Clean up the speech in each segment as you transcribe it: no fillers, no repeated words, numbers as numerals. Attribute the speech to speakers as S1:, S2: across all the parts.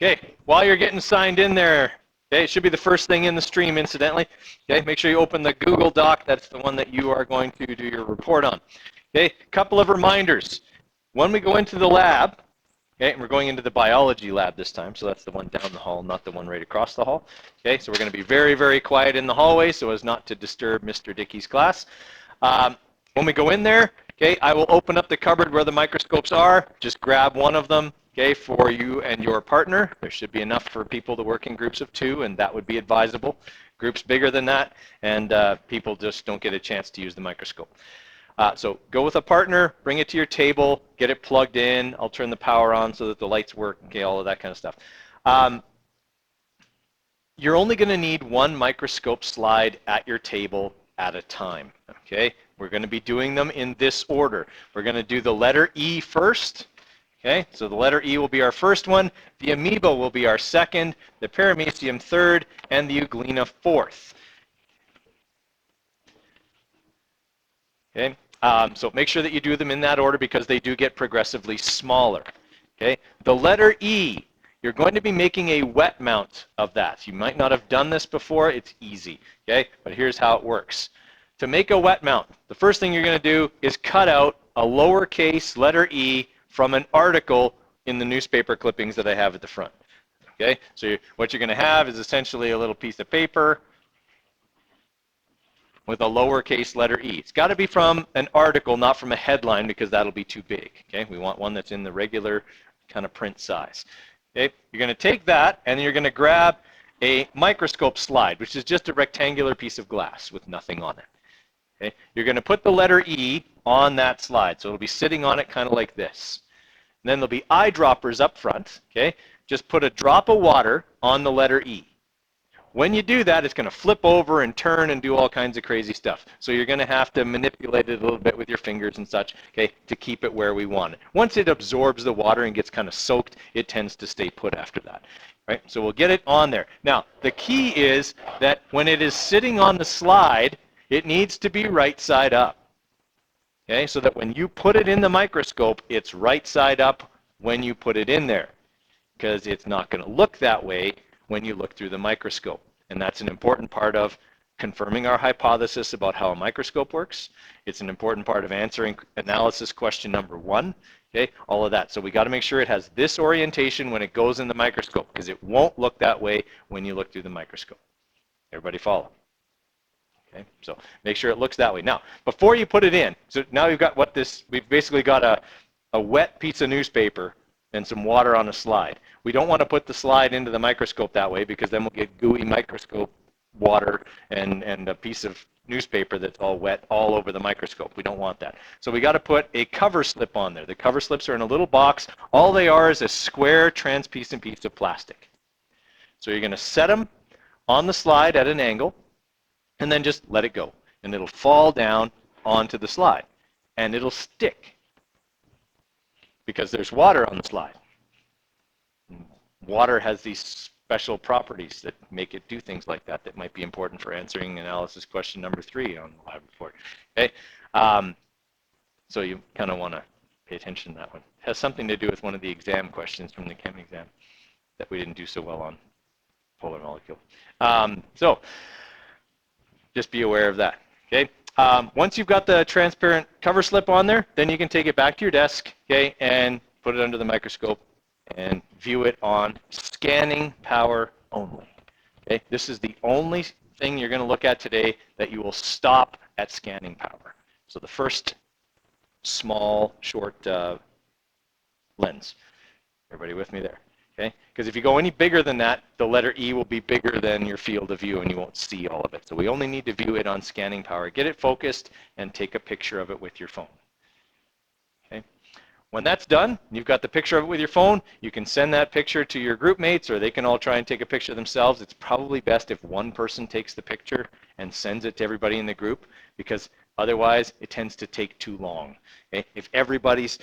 S1: Okay, while you're getting signed in there, okay, it should be the first thing in the stream, incidentally. Okay, make sure you open the Google Doc. That's the one that you are going to do your report on. Okay, couple of reminders. When we go into the lab, okay, and we're going into the biology lab this time, so that's the one down the hall, not the one right across the hall. Okay, so we're going to be very, very quiet in the hallway so as not to disturb Mr. Dickey's class. When we go in there, okay, I will open up the cupboard where the microscopes are. Just grab one of them, okay, for you and your partner. There should be enough for people to work in groups of 2, and that would be advisable. Groups bigger than that, and people just don't get a chance to use the microscope. So go with a partner, bring it to your table, get it plugged in. I'll turn the power on so that the lights work, okay, all of that kind of stuff. You're only going to need one microscope slide at your table at a time, okay? We're going to be doing them in this order. We're going to do the letter E first, okay? So the letter E will be our first one, the amoeba will be our second, the paramecium third, and the euglena fourth. Okay, so make sure that you do them in that order because they do get progressively smaller. Okay, the letter E, you're going to be making a wet mount of that. You might not have done this before. It's easy. Okay, but here's how it works. To make a wet mount, the first thing you're going to do is cut out a lowercase letter E from an article in the newspaper clippings that I have at the front. Okay, so what you're going to have is essentially a little piece of paper with a lowercase letter E. It's got to be from an article, not from a headline, because that'll be too big. Okay, we want one that's in the regular kind of print size. Okay, you're going to take that and you're going to grab a microscope slide, which is just a rectangular piece of glass with nothing on it. Okay, you're going to put the letter E on that slide, so it'll be sitting on it kind of like this. And then there'll be eyedroppers up front. Okay, just put a drop of water on the letter E. When you do that, it's going to flip over and turn and do all kinds of crazy stuff. So you're going to have to manipulate it a little bit with your fingers and such, okay, to keep it where we want it. Once it absorbs the water and gets kind of soaked, it tends to stay put after that. Right? So we'll get it on there. Now, the key is that when it is sitting on the slide, it needs to be right side up. Okay, so that when you put it in the microscope, it's right side up when you put it in there, because it's not going to look that way when you look through the microscope. And that's an important part of confirming our hypothesis about how a microscope works. It's an important part of answering analysis question number 1. Okay, all of that. So we got to make sure it has this orientation when it goes in the microscope, because it won't look that way when you look through the microscope. Everybody follow? Okay, so make sure it looks that way. Now, before you put it in, so now we've got we've basically got a wet piece of newspaper and some water on a slide. We don't want to put the slide into the microscope that way, because then we'll get gooey microscope water and a piece of newspaper that's all wet all over the microscope. We don't want that. So we got to put a cover slip on there. The cover slips are in a little box. All they are is a square translucent piece of plastic. So you're going to set them on the slide at an angle and then just let it go. And it'll fall down onto the slide. And it'll stick, because there's water on the slide. Water has these special properties that make it do things like that that might be important for answering analysis question number 3 on the lab report. Okay, so you kind of want to pay attention to that one. It has something to do with one of the exam questions from the chem exam that we didn't do so well on, polar molecule. So just be aware of that. Okay. Once you've got the transparent cover slip on there, then you can take it back to your desk, okay, and put it under the microscope and view it on scanning power only. Okay, this is the only thing you're going to look at today that you will stop at scanning power. So the first small, short lens. Everybody with me there? Okay, because if you go any bigger than that, the letter E will be bigger than your field of view and you won't see all of it. So we only need to view it on scanning power. Get it focused and take a picture of it with your phone. Okay. When that's done, you've got the picture of it with your phone, you can send that picture to your group mates, or they can all try and take a picture themselves. It's probably best if one person takes the picture and sends it to everybody in the group, because otherwise it tends to take too long. Okay? If everybody's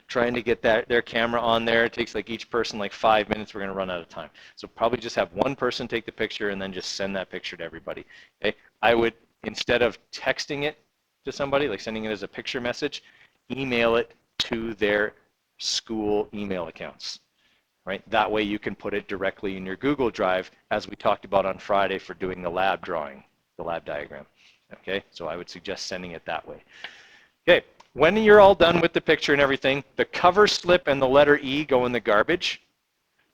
S1: trying to get their camera on there, it takes like each person like 5 minutes, we're going to run out of time. So probably just have one person take the picture and then just send that picture to everybody. Okay? I would, instead of texting it to somebody, like sending it as a picture message, email it to their school email accounts. right? That way you can put it directly in your Google Drive, as we talked about on Friday for doing the lab drawing, the lab diagram. Okay, so I would suggest sending it that way. Okay, when you're all done with the picture and everything, the cover slip and the letter E go in the garbage.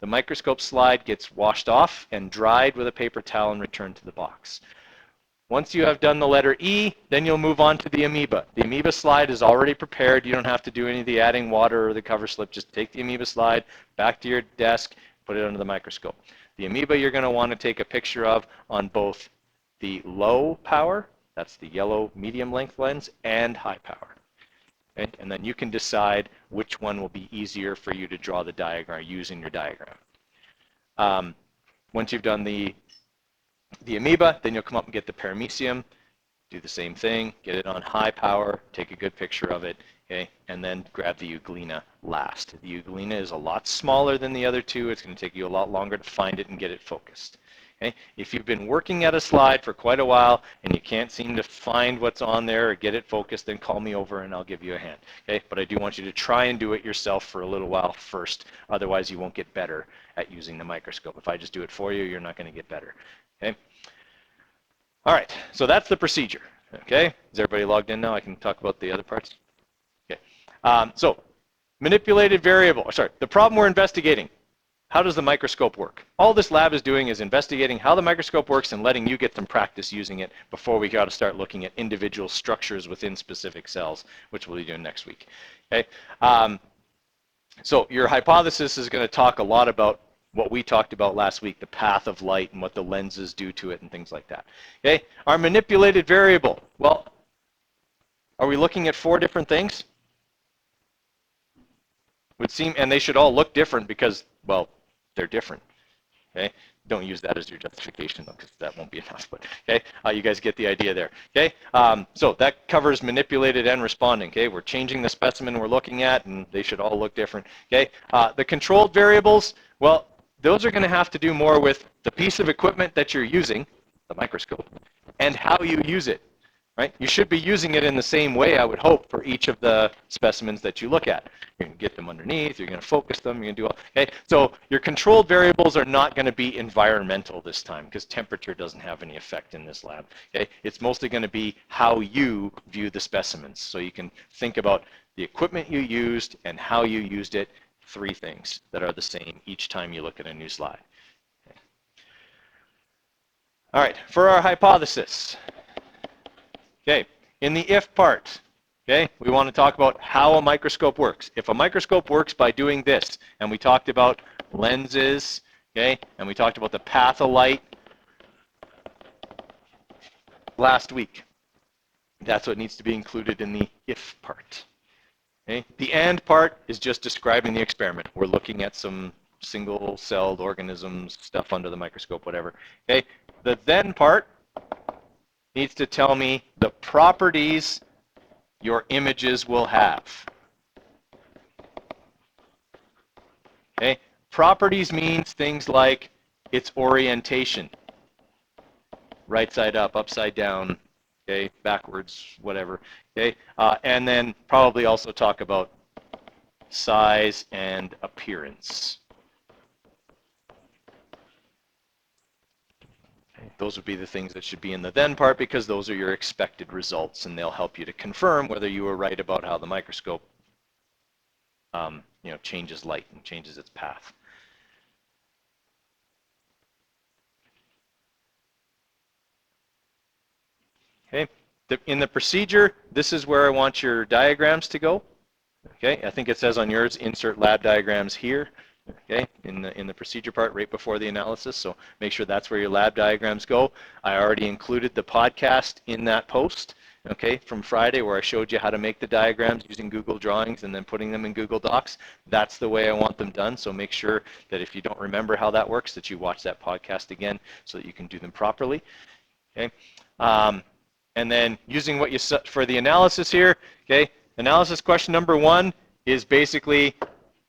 S1: The microscope slide gets washed off and dried with a paper towel and returned to the box. Once you have done the letter E, then you'll move on to the Amoeba. The Amoeba slide is already prepared. You don't have to do any of the adding water or the cover slip. Just take the Amoeba slide back to your desk, put it under the microscope. The Amoeba you're going to want to take a picture of on both the low power, that's the yellow medium length lens, and high power. Okay? And then you can decide which one will be easier for you to draw the diagram using your diagram. Once you've done the Amoeba, then you'll come up and get the paramecium, do the same thing, get it on high power, take a good picture of it, okay, and then grab the Euglena last. The Euglena is a lot smaller than the other two. It's going to take you a lot longer to find it and get it focused. Okay? If you've been working at a slide for quite a while and you can't seem to find what's on there or get it focused, then call me over and I'll give you a hand. Okay? But I do want you to try and do it yourself for a little while first. Otherwise, you won't get better at using the microscope. If I just do it for you, you're not going to get better. Okay? All right, so that's the procedure. Okay? Is everybody logged in now? I can talk about the other parts. Okay. So manipulated variable. Sorry, the problem we're investigating. How does the microscope work? All this lab is doing is investigating how the microscope works and letting you get some practice using it before we got to start looking at individual structures within specific cells, which we'll be doing next week. Okay? So your hypothesis is going to talk a lot about what we talked about last week, the path of light and what the lenses do to it and things like that. Okay? Our manipulated variable. Well, are we looking at 4 different things? Would seem, and they should all look different because, well, they're different. Okay, don't use that as your justification though, because that won't be enough. But okay, you guys get the idea there. Okay, so that covers manipulated and responding. Okay, we're changing the specimen we're looking at, and they should all look different. Okay, the controlled variables. Well, those are going to have to do more with the piece of equipment that you're using, the microscope, and how you use it. Right? You should be using it in the same way, I would hope, for each of the specimens that you look at. You're going to get them underneath, you're going to focus them, you're going to do all, okay? So your controlled variables are not going to be environmental this time because temperature doesn't have any effect in this lab, okay? It's mostly going to be how you view the specimens. So you can think about the equipment you used and how you used it, 3 things that are the same each time you look at a new slide. Okay. All right, for our hypothesis. Okay, in the if part, okay, we want to talk about how a microscope works. If a microscope works by doing this, and we talked about lenses, okay, and we talked about the path of light last week, that's what needs to be included in the if part. Okay, the and part is just describing the experiment. We're looking at some single-celled organisms, stuff under the microscope, whatever. Okay, the then part needs to tell me the properties your images will have. Okay? Properties means things like its orientation, right side up, upside down, okay, backwards, whatever. Okay? And then probably also talk about size and appearance. Those would be the things that should be in the then part because those are your expected results and they'll help you to confirm whether you were right about how the microscope changes light and changes its path. Okay, in the procedure, this is where I want your diagrams to go. Okay, I think it says on yours, insert lab diagrams here. Okay, in the procedure part right before the analysis, so make sure that's where your lab diagrams go. I already included the podcast in that post, okay, from Friday where I showed you how to make the diagrams using Google Drawings and then putting them in Google Docs. That's the way I want them done, so make sure that if you don't remember how that works, that you watch that podcast again so that you can do them properly. Okay, and then using what you set for the analysis here, okay, analysis question number 1 is basically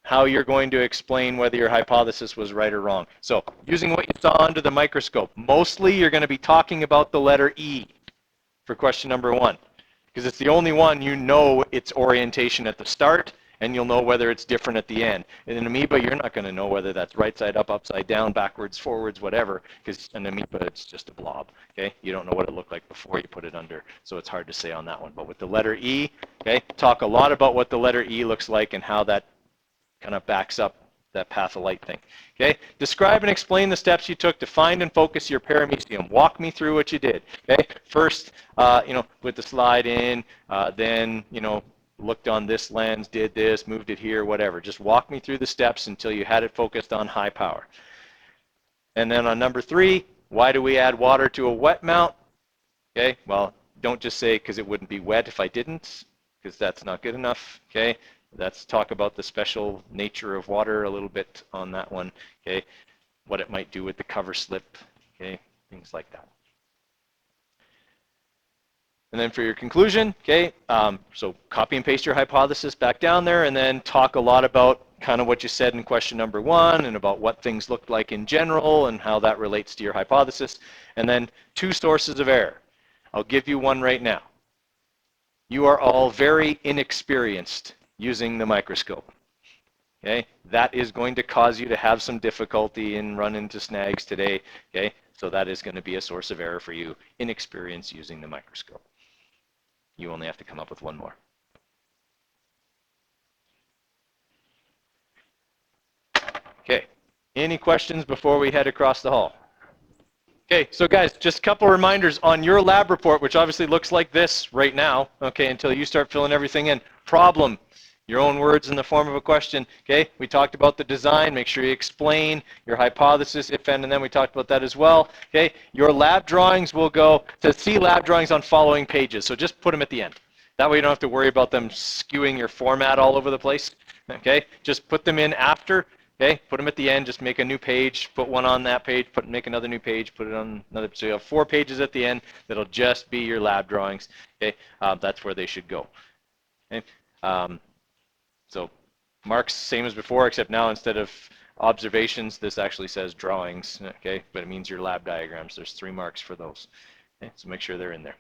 S1: how you're going to explain whether your hypothesis was right or wrong. So using what you saw under the microscope, mostly you're going to be talking about the letter E for question number 1 because it's the only one you know its orientation at the start and you'll know whether it's different at the end. In an amoeba, you're not going to know whether that's right side up, upside down, backwards, forwards, whatever, because an amoeba, it's just a blob, okay? You don't know what it looked like before you put it under, so it's hard to say on that one. But with the letter E, okay, talk a lot about what the letter E looks like and how that kind of backs up that path of light thing. Okay, describe and explain the steps you took to find and focus your paramecium. Walk me through what you did. Okay, first, put the slide in, then, looked on this lens, did this, moved it here, whatever. Just walk me through the steps until you had it focused on high power. And then on number 3, why do we add water to a wet mount? Okay, well, don't just say because it wouldn't be wet if I didn't, because that's not good enough. Okay. Let's talk about the special nature of water a little bit on that one, okay? What it might do with the cover slip, okay? Things like that. And then for your conclusion, okay, so copy and paste your hypothesis back down there and then talk a lot about kind of what you said in question number 1 and about what things looked like in general and how that relates to your hypothesis. And then 2 sources of error. I'll give you one right now. You are all very inexperienced using the microscope. Okay, that is going to cause you to have some difficulty and run into snags today. Okay, so that is going to be a source of error for you, inexperience using the microscope. You only have to come up with one more. Okay, any questions before we head across the hall? Okay, so guys, just a couple reminders on your lab report, which obviously looks like this right now, okay, until you start filling everything in. Problem, your own words in the form of a question, okay? We talked about the design, make sure you explain your hypothesis, if and then we talked about that as well, okay? Your lab drawings will go to see lab drawings on following pages, so just put them at the end. That way you don't have to worry about them skewing your format all over the place, okay? Just put them in after. Okay, put them at the end, just make a new page, put one on that page, make another new page, put it on another, so you have 4 pages at the end that'll just be your lab drawings. Okay, that's where they should go. Okay, so marks, same as before, except now instead of observations, this actually says drawings, okay, but it means your lab diagrams. There's 3 marks for those. Okay, so make sure they're in there.